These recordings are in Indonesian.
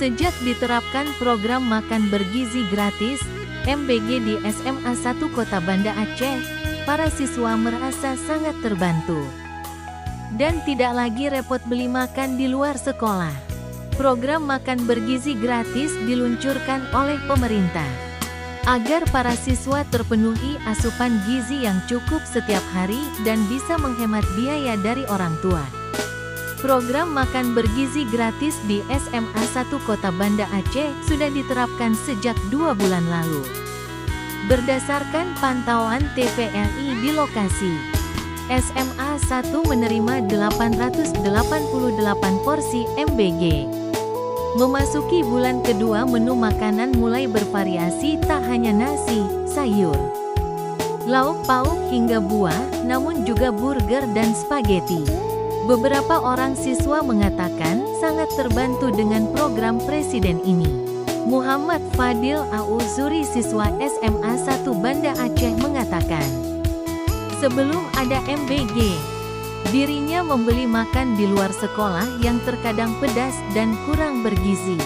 Sejak diterapkan program makan bergizi gratis, MBG di SMA 1 Kota Banda Aceh, para siswa merasa sangat terbantu. Dan tidak lagi repot beli makan di luar sekolah. Program makan bergizi gratis diluncurkan oleh pemerintah, agar para siswa terpenuhi asupan gizi yang cukup setiap hari dan bisa menghemat biaya dari orang tua. Program makan bergizi gratis di SMA 1 Kota Banda Aceh sudah diterapkan sejak 2 bulan lalu. Berdasarkan pantauan TVRI di lokasi, SMA 1 menerima 888 porsi MBG. Memasuki bulan kedua, menu makanan mulai bervariasi, tak hanya nasi, sayur, lauk pauk hingga buah, namun juga burger dan spaghetti. Beberapa orang siswa mengatakan sangat terbantu dengan program presiden ini. Muhammad Fadil Auzuri, siswa SMA 1 Banda Aceh, mengatakan, sebelum ada MBG, dirinya membeli makan di luar sekolah yang terkadang pedas dan kurang bergizi.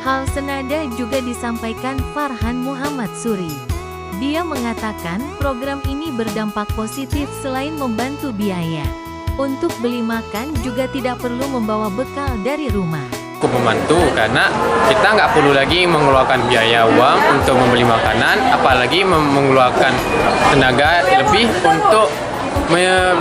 Hal senada juga disampaikan Farhan Muhammad Suri. Dia mengatakan program ini berdampak positif selain membantu biaya. Untuk beli makan juga tidak perlu membawa bekal dari rumah. Cukup membantu karena kita nggak perlu lagi mengeluarkan biaya uang untuk membeli makanan, apalagi mengeluarkan tenaga lebih untuk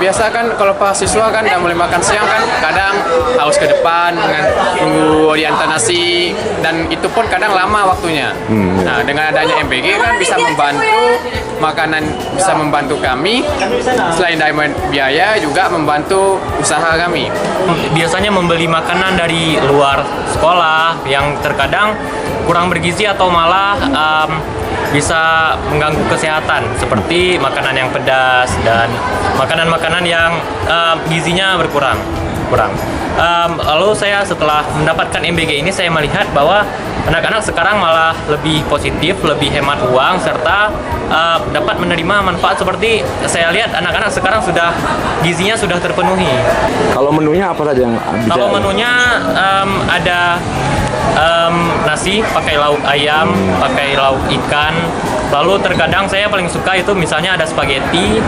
biasakan. Kalau pas siswa kan udah mulai makan siang kan kadang harus ke depan dengan tunggu diantar nasi, dan itu pun kadang lama waktunya. Nah, dengan adanya MBG kan bisa membantu makanan, bisa membantu kami selain dari biaya juga membantu usaha kami. Biasanya membeli makanan dari luar sekolah yang terkadang kurang bergizi atau malah bisa mengganggu kesehatan, seperti makanan yang pedas dan makanan-makanan yang gizinya berkurang. Lalu saya setelah mendapatkan MBG ini, saya melihat bahwa anak-anak sekarang malah lebih positif, lebih hemat uang, serta dapat menerima manfaat. Seperti saya lihat anak-anak sekarang sudah gizinya sudah terpenuhi. Kalau menunya apa saja yang bisa? Kalau menunya ada nasi pakai lauk ayam, pakai lauk ikan. Lalu terkadang saya paling suka itu misalnya ada spaghetti,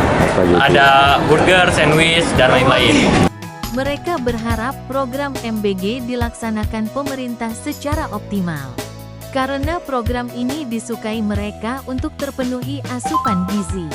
ada burger, sandwich, dan lain-lain. Mereka berharap program MBG dilaksanakan pemerintah secara optimal, karena program ini disukai mereka untuk terpenuhi asupan gizi.